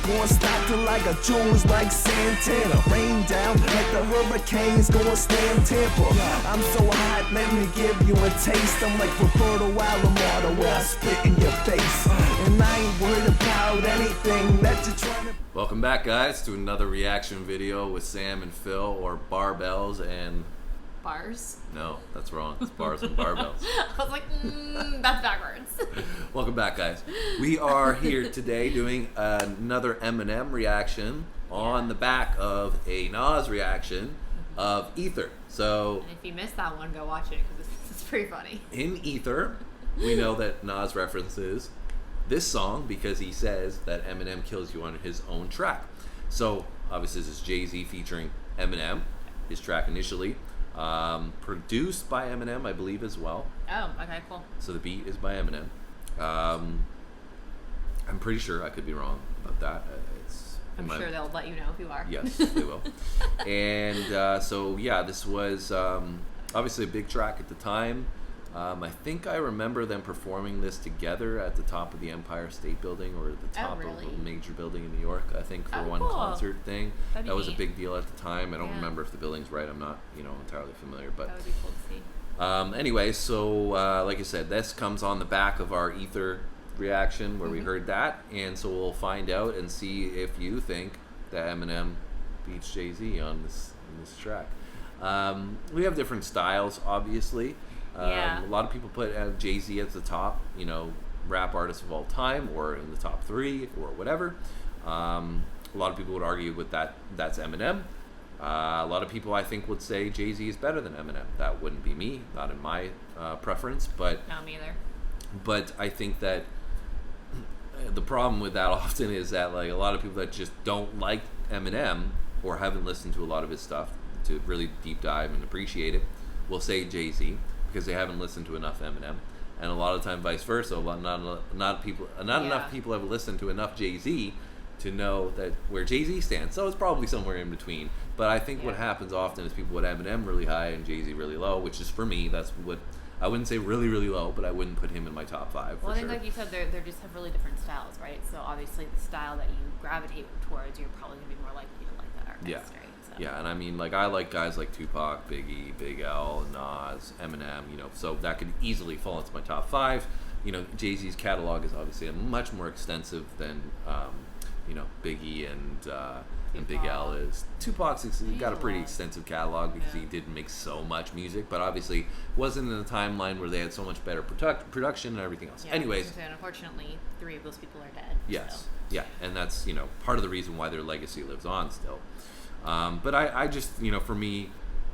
gonna stop till I got jewels like Santana. Rain down like the hurricanes gonna stand Tampa. I'm so hot, let me give you a taste. I'm like Roberto Alomar, the way I spit in your face. And I ain't worried about anything that you're trying to... Welcome back, guys, to another reaction video with Sam and Phil, or barbells and... Bars? No, that's wrong. It's bars and barbells. I was like, that's backwards. Welcome back, guys. We are here today doing another Eminem reaction on the back of a Nas reaction of Ether. So, and if you missed that one, go watch it because it's pretty funny. In Ether, we know that Nas references this song because he says that Eminem kills you on his own track. So, obviously, this is Jay-Z featuring Eminem, his track initially. Produced by Eminem, I believe, as well. Oh, okay, cool. So the beat is by Eminem. I'm pretty sure, I could be wrong about that. I'm sure they'll let you know if you are. Yes, they will. And so, yeah, this was obviously a big track at the time. I think I remember them performing this together at the top of the Empire State Building, or at the top of a major building in New York, I think, for one concert thing. That was a big deal at the time. I don't remember if the building's right. I'm not, entirely familiar, but that would be cool to see. Anyway, so like I said, this comes on the back of our Ether reaction where we heard that, and so we'll find out and see if you think that Eminem beats Jay-Z on this track. We have different styles, obviously. A lot of people put Jay-Z at the top, rap artist of all time, or in the top 3, or whatever. A lot of people would argue with that's Eminem. A lot of people, I think, would say Jay-Z is better than Eminem. That wouldn't be me, not in my preference, but... No, me either. But I think that the problem with that often is that, like, a lot of people that just don't like Eminem, or haven't listened to a lot of his stuff to really deep dive and appreciate it, will say Jay-Z, because they haven't listened to enough Eminem, and a lot of time vice versa. Not enough people have listened to enough Jay-Z to know that where Jay-Z stands. So it's probably somewhere in between. But I think what happens often is people put Eminem really high and Jay-Z really low, which is, for me, that's what I wouldn't say really, really low, but I wouldn't put him in my top 5. Well, I think, like you said, they just have really different styles, right? So obviously, the style that you gravitate towards, you're probably gonna be more likely to like that artist, right? Yeah, and I mean, like, I like guys like Tupac, Biggie, Big L, Nas, Eminem, so that could easily fall into my top 5. Jay-Z's catalog is obviously much more extensive than, Biggie and Big L is. Tupac's got a pretty extensive catalog because he did make so much music, but obviously wasn't in a timeline where they had so much better production and everything else. Yeah, anyways, and unfortunately, 3 of those people are dead. Yes, so. Yeah, and that's part of the reason why their legacy lives on still. But I just, for me,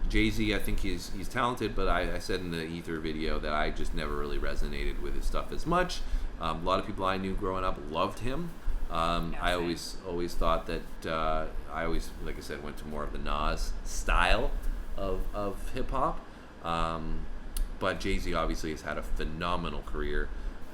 Jay-Z, I think he's talented, but I said in the Ether video that I just never really resonated with his stuff as much. A lot of people I knew growing up loved him. I always thought that I always, like I said, went to more of the Nas style of hip-hop. But Jay-Z obviously has had a phenomenal career,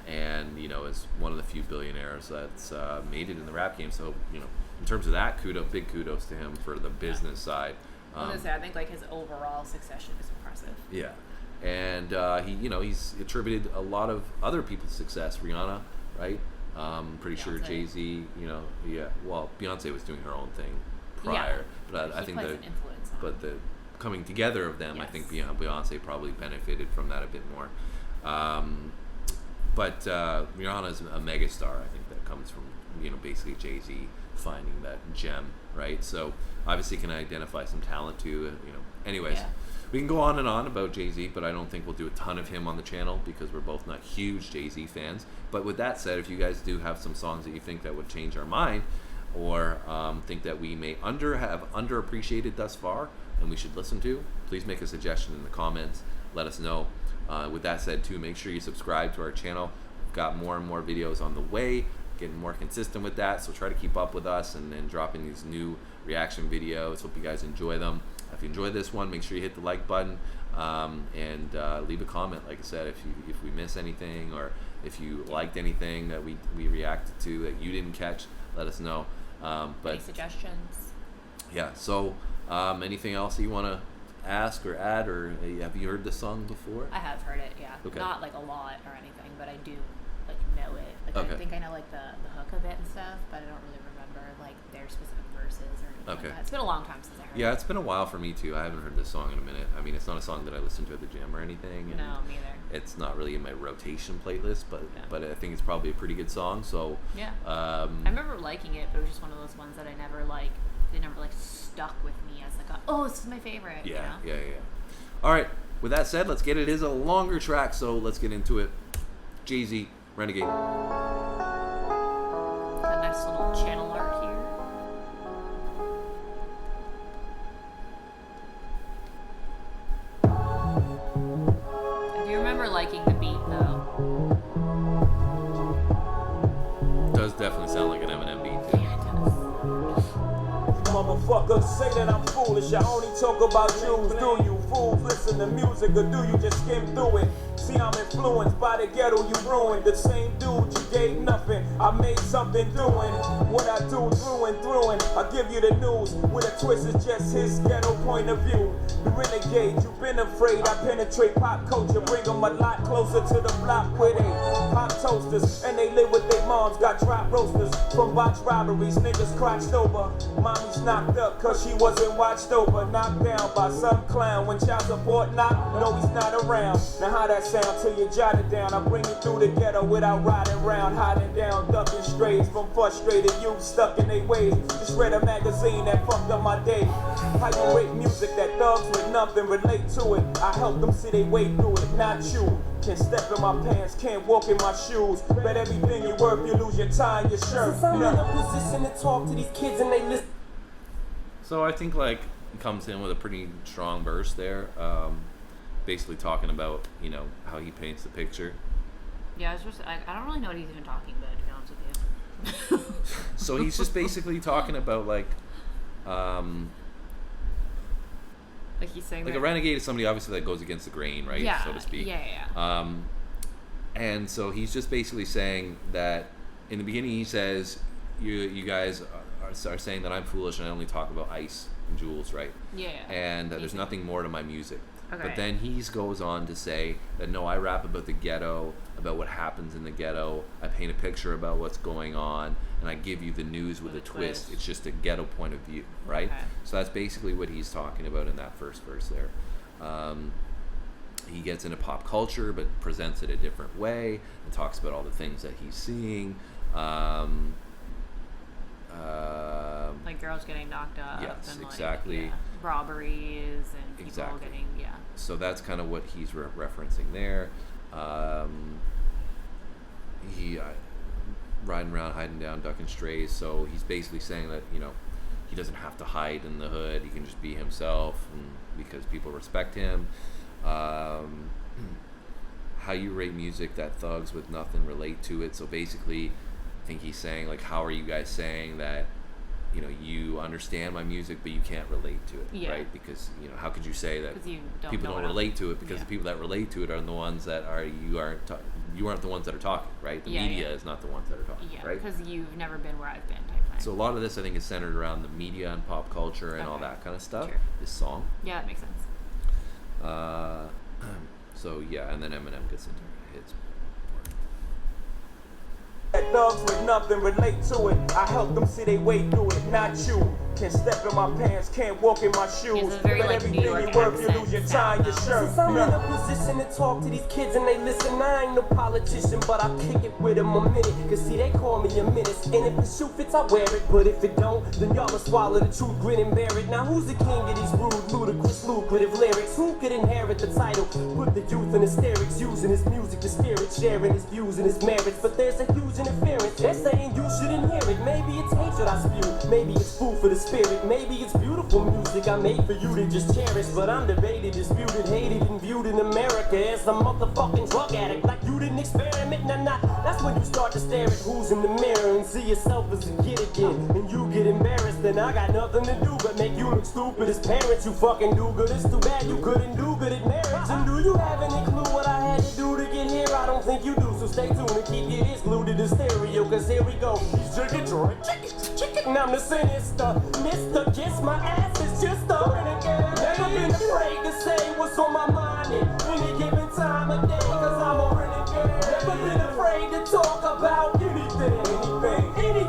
and, is one of the few billionaires that's made it in the rap game. So, in terms of that, big kudos to him for the business side. I think like his overall succession is impressive. Yeah, and he's attributed a lot of other people's success. Rihanna, right? Pretty sure Jay-Z. Well, Beyonce was doing her own thing prior, but I think the coming together of them, I think Beyonce probably benefited from that a bit more. But Rihanna is a megastar. I think that comes from basically Jay-Z finding that gem, right? So obviously can identify some talent too. Anyways, we can go on and on about Jay-Z, but I don't think we'll do a ton of him on the channel because we're both not huge Jay-Z fans. But with that said, if you guys do have some songs that you think that would change our mind, or think that we may have underappreciated thus far and we should listen to, please make a suggestion in the comments. Let us know. With that said too, make sure you subscribe to our channel. We've got more and more videos on the way, getting more consistent with that, so try to keep up with us and dropping these new reaction videos. Hope you guys enjoy them. If you enjoyed this one, make sure you hit the like button, and leave a comment, like I said, if we miss anything, or if you liked anything that we reacted to that you didn't catch, let us know. But any suggestions? Yeah, so anything else that you want to ask or add, or have you heard this song before? I have heard it, yeah. Okay. Not like a lot or anything, but I do like know it. Like Okay. I think I know like the hook of it and stuff, but I don't really remember Okay. It's been a long time since I heard Yeah, it. it's been a while for me too. I haven't heard this song in a minute. I mean, it's not a song that I listen to at the gym or anything. And No, me either. it's not really in my rotation playlist, but Yeah. but I think it's probably a pretty good song. So Yeah. I remember liking it, but it was just one of those ones that I never like. They never like stuck with me as like, oh, this is my favorite. yeah, You know? yeah. All right. With that said, let's get it. It is a longer track, so let's get into it. Jay-Z, Renegade. A nice little channel art here. I do remember liking the beat though. Does definitely sound like an Eminem beat too. Yeah, it does. Motherfuckers say that I'm foolish. I only talk about Jews. Do you fools listen to music or do you just skim through it? See, I'm influenced by the ghetto you ruined. The same dude you gave nothing. I made something doing what I do through and through. And I give you the news with a twist. It's just his ghetto point of view. The renegade, you've been afraid. I penetrate pop culture, bring them a lot closer to the block where they pop toasters and they live with their moms. Got drop roasters from botched robberies. Niggas crotched over. Mommy's knocked up cause she wasn't watched over. Knocked down by some clown. When child support knocked, no he's not around. Now how that sound till you jot it down? I bring it through the ghetto without riding around, hiding down, ducking strays from frustrated youth stuck in their ways. Just read a magazine that fucked up my day. How you rate music that thugs with nothing relate to it? I help them see they way through it, not you. Can't step in my pants, can't walk in my shoes. Bet everything you worth, you lose your tie and your shirt. Since I'm in a position to talk to these kids and they listen. So I think like he comes in with a pretty strong verse there, basically talking about how he paints the picture. Yeah, I don't really know what he's even talking about, to be honest with you. So he's just basically talking about like Like he's saying a that, renegade is somebody obviously that goes against the grain, right? yeah, So to speak. Yeah. And so he's just basically saying that in the beginning he says, you guys are saying that I'm foolish and I only talk about ice and jewels, right? Yeah. And there's Easy. nothing more to my music. Okay. But then he goes on to say that no, I rap about the ghetto, about what happens in the ghetto. I paint a picture about what's going on, and I give you the news with a twist. It's just a ghetto point of view, right? Okay. So that's basically what he's talking about in that first verse there. He gets into pop culture, but presents it a different way and talks about all the things that he's seeing. Like girls getting knocked up. Yes, and exactly. Like, robberies and people Exactly. getting, So that's kind of what he's referencing there. He riding around, hiding down, ducking strays. So he's basically saying that he doesn't have to hide in the hood. He can just be himself, and because people respect him. How you rate music that thugs with nothing relate to it. So basically, I think he's saying like, how are you guys saying that? You understand my music, but you can't relate to it, right? Because how could you say that 'Cause you people don't relate to it? Because the people that relate to it are the ones that you aren't the ones that are talking, right? The media is not the ones that are talking, right? because you've never been where I've been, type thing. So a lot of this, I think, is centered around the media and pop culture and all Okay. that kind of stuff. Sure. This song. Yeah, that makes sense. So yeah, and then Eminem gets into his part. That thugs with nothing relate to it. I help them see they way through it, not you. Can't step in my pants, can't walk in my shoes. It's a very, But like, everything New York you worth, you accent lose your tie and your sound, shirt. Since I'm in a position to talk to these kids and they listen, I ain't no politician, but I kick it with them a minute. Cause see, they call me a menace. And if the shoe fits, I wear it. But if it don't, then y'all will swallow the truth, grin and bear it. Now who's the king of these rude, ludicrous, lucrative lyrics? Who could inherit the title? Put the youth in hysterics, using his music to spirit, sharing his views and his merits. But there's a huge interference. They're saying you shouldn't hear it. Maybe it's hatred I spew. Maybe it's food for the spirit. Maybe it's beautiful music I made for you to just cherish. But I'm debated, disputed, hated, and viewed in America as a motherfucking drug addict. Like you didn't experiment, nah. That's when you start to stare at who's in the mirror and see yourself as a kid again. And you get embarrassed, then I got nothing to do but make you look stupid as parents. You fucking do good, it's too bad you couldn't do good at marriage. And do you have any clue what I had to do to get here? I don't think you do, so stay tuned and keep your ears glued to the stereo. Cause here we go. Chicken, chicken, I'm the sinister. Mr. Kiss my ass is just a renegade. Never been afraid to say what's on my mind at any given time of day. Cause I'm a renegade. Never been afraid to talk about anything. Renegade.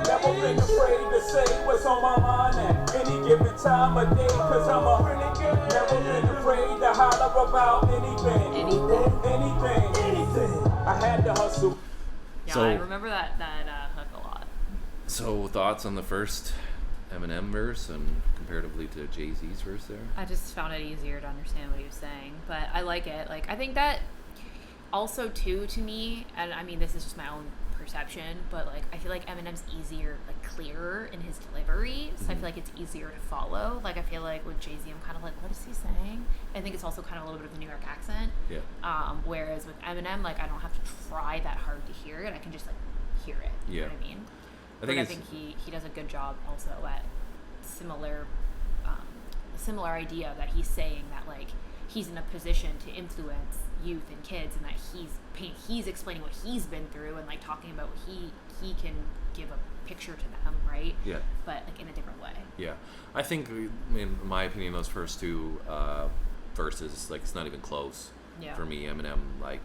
Never been afraid to say what's on my mind at any given time of day, cause I'm a renegade. Never been afraid to holler about anything. I had to hustle. Yeah, So- I remember that hook a lot. So thoughts on the first Eminem verse and comparatively to Jay-Z's verse there? I just found it easier to understand what he was saying, but I like it. Like, I think that also too, to me, and I mean this is just my own perception, but like I feel like Eminem's easier, like clearer in his delivery, so I feel like it's easier to follow. Like I feel like with Jay-Z I'm kind of like, what is he saying? I think it's also kind of a little bit of a New York accent. Yeah. Whereas with Eminem, like I don't have to try that hard to hear it. I can just like hear it. You know what I mean? I think he does a good job also at similar idea that he's saying that like he's in a position to influence youth and kids, and that he's explaining what he's been through and like talking about what he can give a picture to them, right? Yeah. But like in a different way. Yeah, I think, in my opinion, those first two verses, like, it's not even close. Yeah. For me, Eminem, like,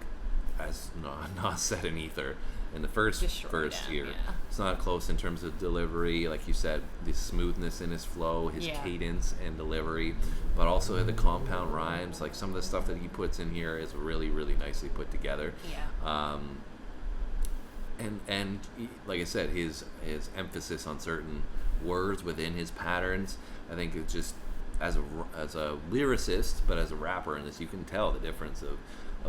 has not set an ether in the first Destroyed verse him, here. yeah. It's not close in terms of delivery, like you said, the smoothness in his flow, his Yeah. cadence and delivery, but also the compound rhymes. Like, some of the stuff that he puts in here is really, really nicely put together. Yeah. And like I said, his emphasis on certain words within his patterns, I think it's just, as a lyricist, but as a rapper in this, you can tell the difference of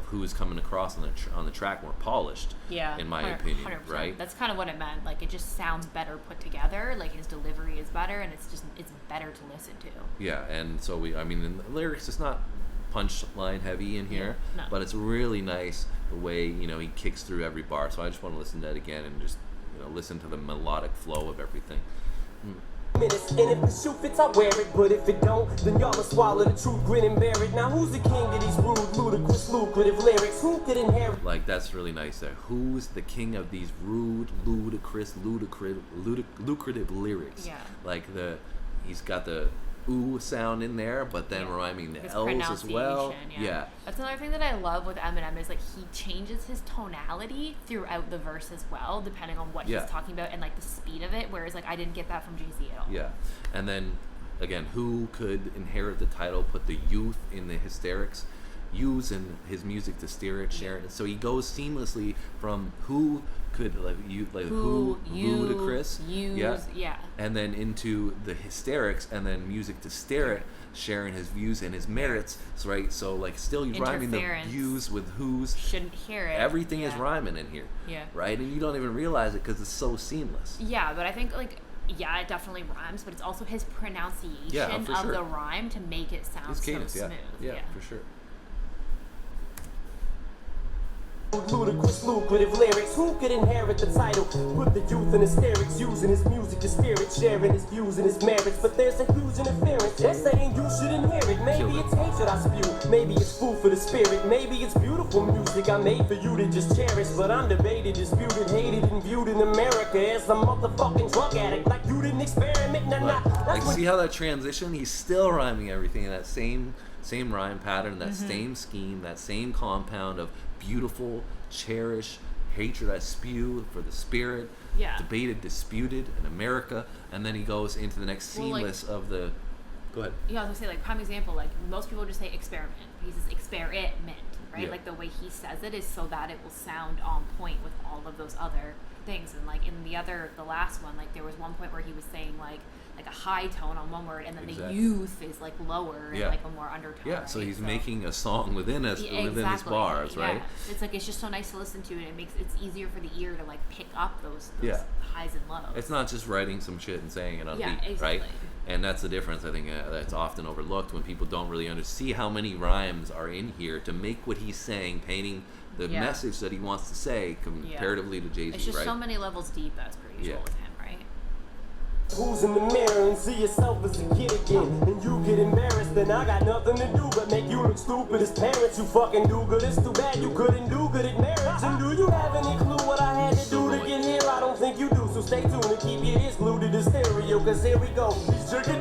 who's coming across on the track more polished. Yeah, in my opinion, 100%. right? That's kind of what it meant. Like it just sounds better put together. Like his delivery is better, and it's better to listen to. Yeah, and so in the lyrics, it's not punchline heavy in here, no. but it's really nice the way he kicks through every bar. So I just want to listen to that again and just listen to the melodic flow of everything. Minutes. And if the shoe fits, I wear it. But if it don't, then y'all will swallow the truth, grin and bear it. Now who's the king of these rude, ludicrous, lucrative lyrics? Who could inherit? Like, that's really nice there. Who's the king of these rude, ludicrous, lucrative lyrics? Yeah. Like, he's got the ooh sound in there, but then rhyming the His L's as well. pronunciation, Yeah. That's another thing that I love with Eminem is like he changes his tonality throughout the verse as well, depending on what Yeah. he's talking about and like the speed of it. Whereas like I didn't get that from Jay-Z at all. Yeah. And then, again, who could inherit the title, put the youth in the hysterics, using his music to steer it, share it. So he goes seamlessly from who could, who ludicrous, yeah. and then into the hysterics, and then music to stare it, sharing his views and his merits. So, right, so like still you're rhyming the Interference. views with who's. Shouldn't hear it. Everything is Yeah. rhyming in here. Yeah. Right, and you don't even realize it because it's so seamless. Yeah, but I think like it definitely rhymes, but it's also his pronunciation for of sure. the rhyme to make it sound His cadence, so yeah. smooth. Yeah, for sure. Ludicrous, lucrative lyrics. Who could inherit the title? Put the youth in hysterics, using his music to steer it, sharing his views and his merits. But there's a huge interference. They're saying you should inherit. Maybe it's hatred I spew. Maybe it's food for the spirit. Maybe it's beautiful music I made for you to just cherish. But I'm debated, disputed, hated, and viewed in America as a motherfucking drug addict. Like you didn't experiment. Like, see how that transition? He's still rhyming everything in that same rhyme pattern, that same scheme, that same compound of beautiful, cherish, hatred I spew for the spirit, debated, disputed in America, and then he goes into the next seamless of the. Go ahead. Yeah, I was gonna say, like, prime example, like, most people just say experiment. He says experiment, right? Yeah. Like, the way he says it is so that it will sound on point with all of those other things. And, like, in the last one, like, there was one point where he was saying, like a high tone on one word, and then the youth is, like, lower and, like, a more undertone. Yeah, right? so he's making a song within his bars, right? It's, like, it's just so nice to listen to, and it's easier for the ear to, like, pick up those highs and lows. It's not just writing some shit and saying it on beat, exactly. right? And that's the difference, I think, that's often overlooked when people don't really see how many rhymes are in here to make what he's saying, painting the message that he wants to say comparatively to Jay-Z, It's just right? so many levels deep, as per usual with him, right? Who's in the mirror and see yourself as a kid again, and you get embarrassed, then I got nothing to do but make you look stupid as parents. You fucking do good. It's too bad you couldn't do good at marriage. And do you have any clue what I had to do to get here? I don't think you do, so stay tuned and keep your ears glued to the stereo, cause here we go. He's chicken,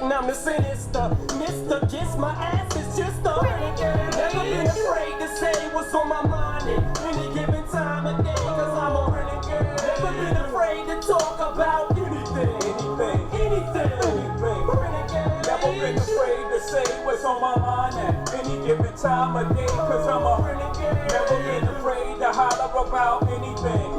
and I'm the sinister Mr. Kiss my ass, it's just a renegade. Never been afraid to say what's on my mind at any given time of day, cause I'm a renegade. Never been afraid to talk about anything. Renegade. Never been afraid to say what's on my mind at any given time of day, cause I'm a renegade. Never been afraid to holler about anything.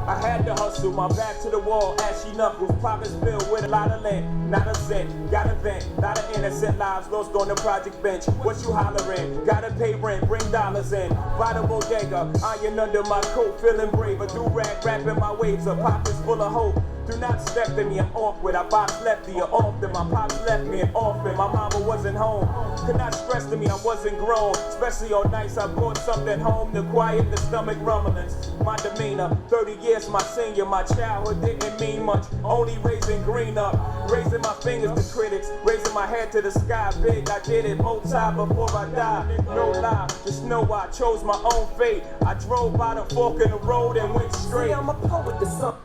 I had to hustle, my back to the wall, ashy knuckles, pockets filled with a lot of lint, not a cent, got a vent, lot of innocent lives lost on the project bench. What you hollering? Gotta pay rent, bring dollars in, by the bodega, iron under my coat, feeling braver, do-rag, wrapping my waves up, pockets full of hope. Do not step to me, I'm awkward. I box lefty or often. My pops left me an orphan. My mama wasn't home. Could not stress to me, I wasn't grown. Especially on nights I brought something home to quiet the stomach rumblings. My demeanor, 30 years my senior. My childhood didn't mean much. Only raising green up. Raising my fingers to critics. Raising my head to the sky big. I did it multi before I died. No lie, just know I chose my own fate. I drove by the fork in the road and went straight. See, I'm a poet to some.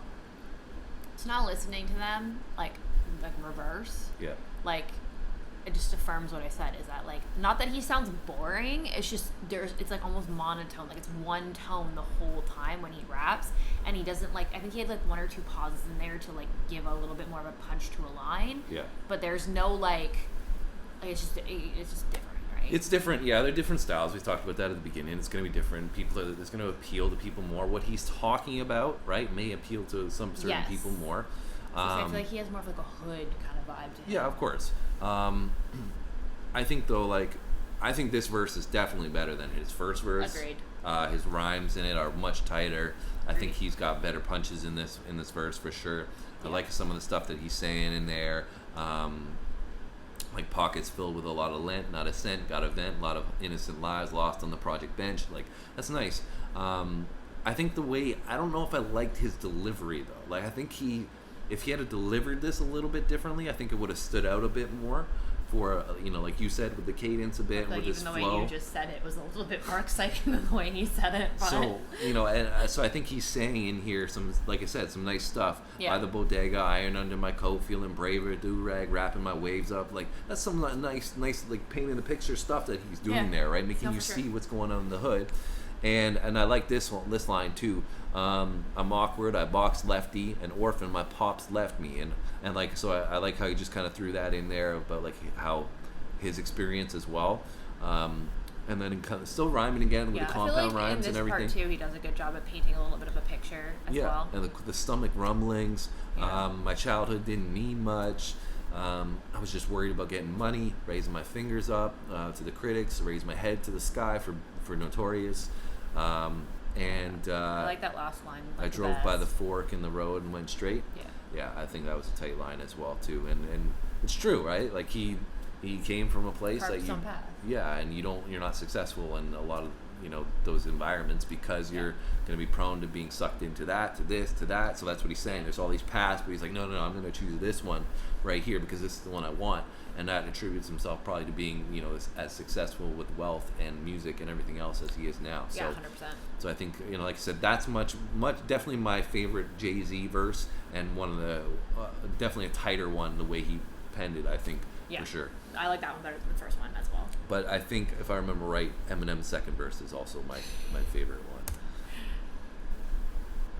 So now listening to them, like reverse, Yeah. like it just affirms what I said. Is that like not that he sounds boring? It's just it's like almost monotone. Like it's one tone the whole time when he raps, and he doesn't like. I think he had like one or two pauses in there to like give a little bit more of a punch to a line. Yeah. But there's no like it's just different. It's different, yeah. They're different styles. We talked about that at the beginning. It's going to be different. It's going to appeal to people more. What he's talking about, right, may appeal to some certain people more. I feel like he has more of like a hood kind of vibe to him. Yeah, of course. I think though, I think this verse is definitely better than his first verse. Agreed. His rhymes in it are much tighter. I think he's got better punches in this verse for sure. Yeah. I like some of the stuff that he's saying in there. Like pockets filled with a lot of lint, not a cent, got a vent, a lot of innocent lives lost on the project bench. Like, that's nice. I think I don't know if I liked his delivery though. Like, I think if he had delivered this a little bit differently, I think it would have stood out a bit more for, like you said, with the cadence a bit, with his flow. Even the way you just said it was a little bit more exciting than the way he said it. But. So, so I think he's saying in here some, like I said, some nice stuff. Yeah. By the bodega, iron under my coat, feeling braver, do-rag, wrapping my waves up. Like, that's some nice, like, painting the picture stuff that he's doing there, right? Making you see what's going on in the hood. And I like this line too. I'm awkward, I box lefty, an orphan, my pops left me. And like, so I like how he just kind of threw that in there about like how his experience as well. And then kind of still rhyming again with the compound rhymes and everything. In this part too, he does a good job at painting a little bit of a picture as well. And the stomach rumblings. My childhood didn't mean much. I was just worried about getting money, raising my fingers up to the critics, raise my head to the sky for Notorious. I like that last line. I drove by the fork in the road and went straight. Yeah, I think that was a tight line as well too, and it's true, right? Like he came from a place that and you're not successful in a lot of those environments because you're going to be prone to being sucked into that, to this, to that. So that's what he's saying. There's all these paths, but he's like, no, I'm going to choose this one right here because this is the one I want. And that attributes himself probably to being, as successful with wealth and music and everything else as he is now. So, 100%. So I think, like I said, that's much definitely my favorite Jay-Z verse, and one of the definitely a tighter one the way he penned it, I think, for sure. I like that one better than the first one as well. But I think, if I remember right, Eminem's second verse is also my favorite one.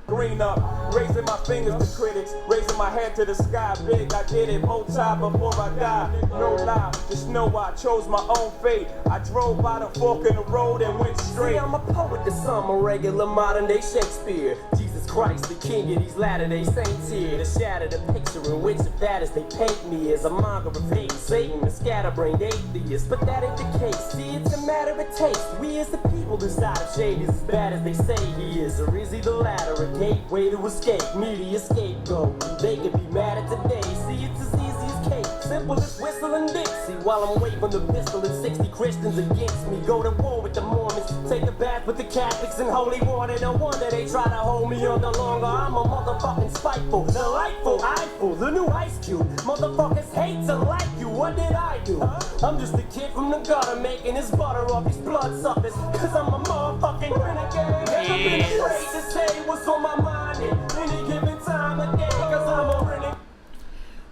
Green up, raising my fingers to critics, raising my head to the sky big. I did it multi before I died. No lie, just know I chose my own fate. I drove by the fork in the road and went straight. See, I'm a poet to some, a regular modern day Shakespeare. Jesus Christ, the king of these latter-day saints here, to shatter the picture in which the baddest they paint me as a monger of hate, Satan, a scatterbrained atheist. But that ain't the case. See, it's a matter of taste. We as the people decide if Shade is as bad as they say he is, or is he the latter? A gateway to escape, media scapegoat. They could be mad at today. See, it's as easy as cake, simple as whistling Dixie. While I'm waving the pistol and 60 Christians against me, go to war with the Mormons, take a bath with the Catholics in holy water. No wonder they try to hold me under longer. I'm a motherfucking spiteful, delightful, eyeful, the new Ice Cube. Motherfuckers hate to like you. What did I do? I'm just a kid from the gutter making his butter off these bloodsuckers. Cause I'm a motherfucking renegade. Never been afraid to say what's on my mind at any given time of day. Cause I'm a renegade.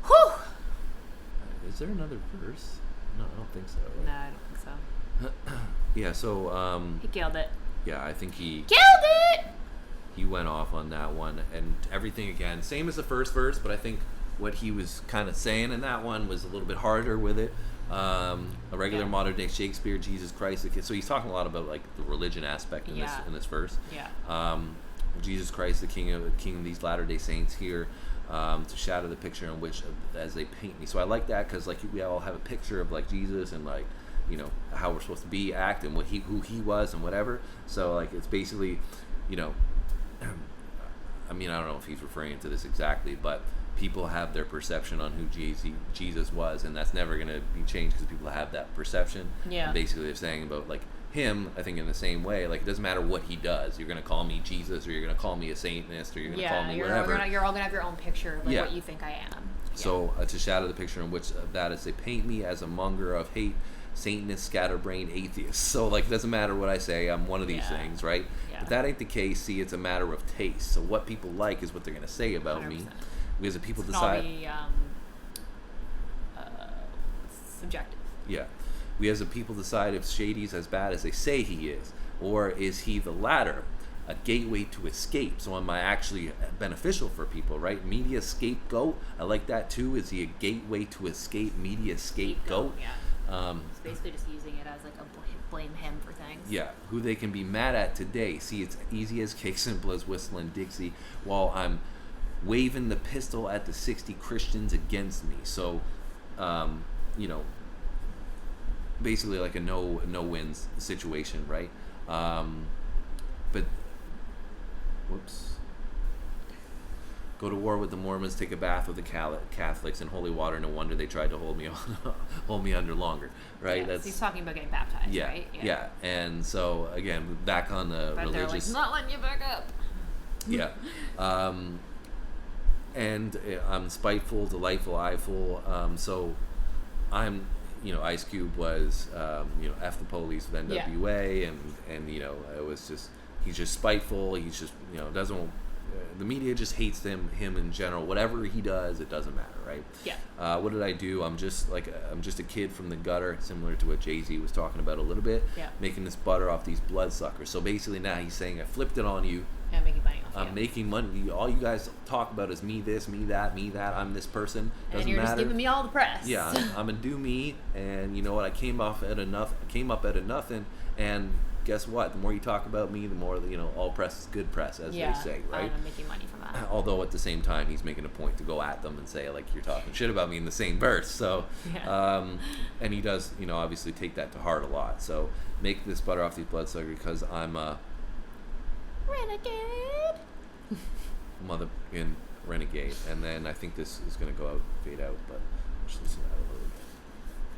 Whew! Is there another verse? No, I don't think so. Right? No, I don't think so. Yeah, so He killed it. yeah, I think he Killed it! he went off on that one, and everything again, same as the first verse, but I think what he was kind of saying in that one was a little bit harder with it. A regular modern day Shakespeare, Jesus Christ. So he's talking a lot about like the religion aspect in this verse. Jesus Christ, the King of these Latter Day Saints here, to shadow the picture in which as they paint me. So I like that because like we all have a picture of like Jesus and like, you know, how we're supposed to be, act, and who he was and whatever. So like it's basically, you know, I mean, I don't know if he's referring to this exactly, but people have their perception on who Jesus was, and that's never going to be changed because people have that perception. Yeah. And basically they're saying about like him, I think in the same way, like it doesn't matter what he does. You're going to call me Jesus, or you're going to call me a Satanist, or you're going to call me whatever. You're all going to have your own picture of like what you think I am. So to shadow the picture in which that is, they paint me as a monger of hate, Satanist, scatterbrained atheist. So like it doesn't matter what I say, I'm one of these things, right? But that ain't the case. See, it's a matter of taste. So what people like is what they're going to say about 100%. Me. Because if people decide, be, subjective. Yeah, we as a people decide if Shady's as bad as they say he is, or is he the latter, a gateway to escape? So am I actually beneficial for people, right? Media scapegoat, I like that too. Is he a gateway to escape? Media scapegoat. Yeah. It's basically just using it as like a blame him for things. Yeah, who they can be mad at today. See, it's easy as cake, simple as whistling Dixie, while I'm waving the pistol at the 60 Christians against me. So, you know, basically like a no wins situation, right? But whoops. Go to war with the Mormons, take a bath with the Catholics in holy water. No wonder they tried to hold me under longer, right? Yeah, so he's talking about getting baptized, right? Yeah. And so again, back on the but religious. They're like, not letting you back up. Yeah. And I'm spiteful, delightful, eyeful. So I'm, you know, Ice Cube was, you know, F the police with NWA, and you know, it was just, he's just spiteful. He's just, you know, doesn't. The media just hates him in general. Whatever he does, it doesn't matter, right? Yeah. What did I do? I'm just a kid from the gutter, similar to what Jay-Z was talking about a little bit. Yeah. Making this butter off these bloodsuckers. So basically now he's saying I flipped it on you. Yeah, making money off I'm making money. All you guys talk about is me this, me that, me that. I'm this person. Doesn't and you're matter. Just giving me all the press. Yeah, I'm gonna do me, and you know what? I came up at a nothing, and guess what? The more you talk about me, the more, you know, all press is good press, as they say, right? And I'm making money from that. Although at the same time, he's making a point to go at them and say, like, you're talking shit about me in the same verse. So, and he does, you know, obviously take that to heart a lot. So make this butter off these bloodsuckers because I'm a renegade. Motherfucking renegade. And then I think this is gonna go out, fade out, but just listen to that a little bit.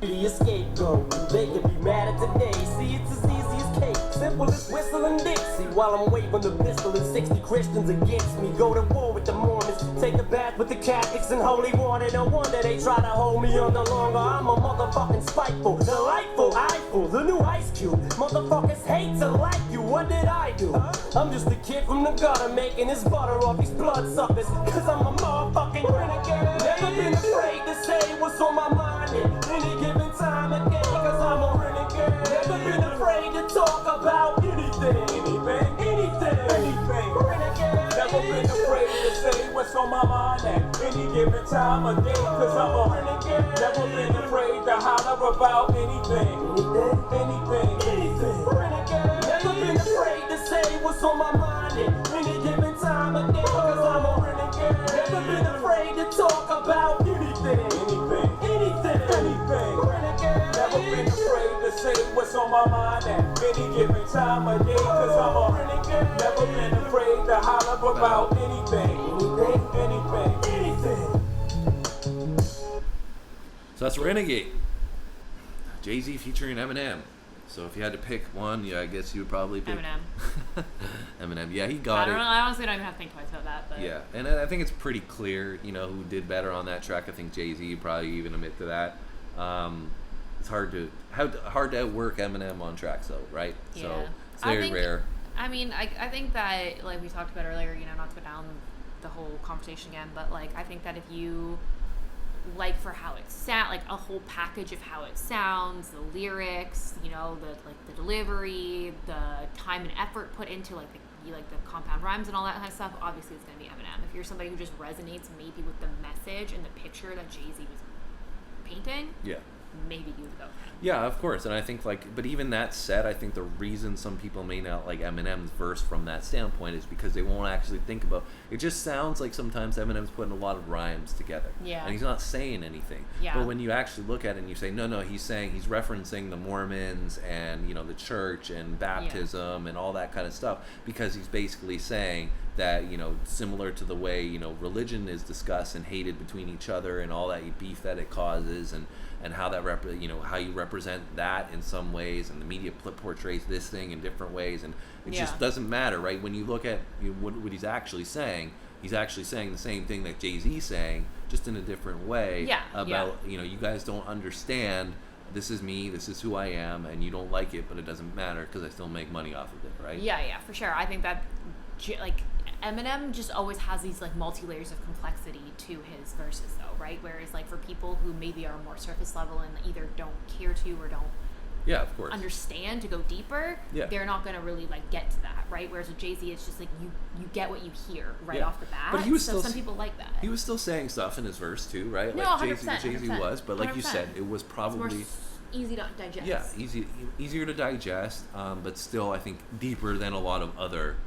The scapegoat, they can be mad at today. See, it's as easy as cake, simple as whistling Dixie. While I'm waving the pistol and 60 Christians against me. Go to war with the Mormons, take a bath with the Catholics in holy water. No wonder they try to hold me under longer. I'm a motherfucking spiteful, delightful, eyeful, the new Ice Cube. Motherfuckers hate to like you, what did I do? I'm just a kid from the gutter making his butter off these bloodsuckers. Cause I'm a motherfucking renegade. Never been afraid to say what's on my mind at any given time of day. Cause I'm a renegade. Never been afraid to talk about anything. Renegade. Never been afraid to say what's on my mind at any given time of day. Cause I'm a renegade. Never been afraid to holler about anything. Renegade. Never been afraid to say what's on my mind at any given time of day. Cause I'm a renegade. Never been afraid to talk about anything. Renegade. Never been afraid to say what's on my mind at any given time of day. Cause I'm a renegade. Never been afraid to holler about anything. So that's Renegade. Jay-Z featuring Eminem. So if you had to pick one, yeah, I guess you would probably pick Eminem. Eminem. Yeah, he got it. I honestly don't even have to think twice about that. But yeah, and I think it's pretty clear, you know, who did better on that track. I think Jay-Z probably even admit to that. It's hard to outwork Eminem on tracks though, right? Yeah. So it's very rare. I mean, I think that, like we talked about earlier, you know, not to go down the whole conversation again, but like I think that if you like for how it sounds, like a whole package of how it sounds, the lyrics, you know, the delivery, the time and effort put into like be like the compound rhymes and all that kind of stuff, obviously it's going to be Eminem. If you're somebody who just resonates maybe with the message and the picture that Jay-Z was painting, Yeah. maybe you would go with him. Yeah, of course. And I think, like, but even that said, I think the reason some people may not like Eminem's verse from that standpoint is because they won't actually think about it. Just sounds like sometimes Eminem's putting a lot of rhymes together. Yeah. And he's not saying anything. Yeah. But when you actually look at it and you say, no, he's referencing the Mormons and, you know, the church and baptism and all that kind of stuff, because he's basically saying that, you know, similar to the way, you know, religion is discussed and hated between each other and all that beef that it causes, and how that how you represent that in some ways, and the media portrays this thing in different ways, and it just doesn't matter, right? When you look at what he's actually saying the same thing that Jay-Z's saying, just in a different way. You know, you guys don't understand. This is me. This is who I am, and you don't like it, but it doesn't matter because I still make money off of it, right? Yeah, for sure. I think that like Eminem just always has these like multi-layers of complexity to his verses though, right? Whereas like for people who maybe are more surface level and either don't care to or don't of course understand to go deeper, they're not going to really like get to that, right? Whereas with Jay-Z, it's just like you get what you hear right off the bat. But he was still, some people like that. He was still saying stuff in his verse too, right? No, like 100%, Jay-Z was, but like 100%. You said, it was probably more easy to digest. Yeah, easier to digest, but still I think deeper than a lot of other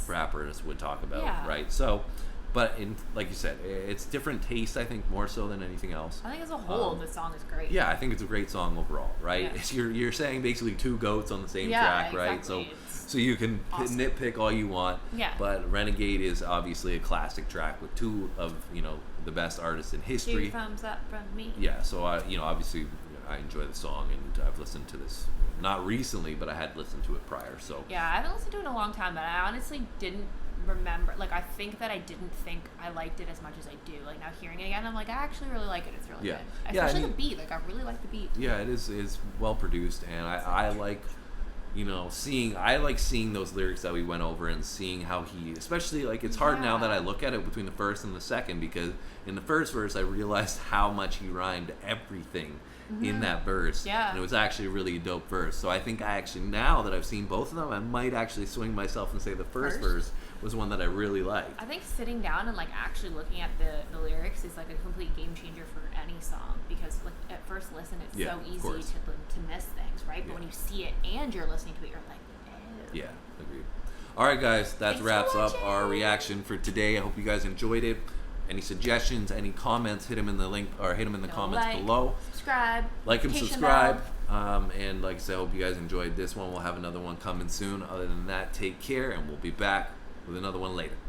rappers would talk about, right? So, but in like you said, it's different taste, I think, more so than anything else. I think as a whole, the song is great. Yeah, I think it's a great song overall, right? Yeah. You're saying basically two goats on the same track, right? Exactly. So you can nitpick all you want, but Renegade is obviously a classic track with two of, you know, the best artists in history. 2 thumbs up from me. Yeah, so obviously I enjoy the song, and I've listened to this not recently, but I had listened to it prior. So yeah, I haven't listened to it in a long time, but I honestly didn't remember. Like, I think that I didn't think I liked it as much as I do. Like, now hearing it again, I'm like, I actually really like it. It's really good. Especially the beat. Like, I really like the beat. Yeah, it is well produced, and I like, you know, seeing those lyrics that we went over and seeing how he, especially like, it's hard now that I look at it between the first and the second, because in the first verse I realized how much he rhymed everything in that verse, and it was actually a really dope verse. So I think now that I've seen both of them, I might actually swing myself and say the first verse was one that I really liked. I think sitting down and like actually looking at the lyrics is like a complete game changer for any song, because like at first listen it's so easy to miss things, right? But when you see it and you're listening to it, you're like, ew. Yeah, agreed. All right, guys, that wraps up our reaction for today. I hope you guys enjoyed it. Any suggestions, any comments, hit them in the link or hit them in the comments below. Subscribe. Like and subscribe. And like I said, I hope you guys enjoyed this one. We'll have another one coming soon. Other than that, take care, and we'll be back with another one later.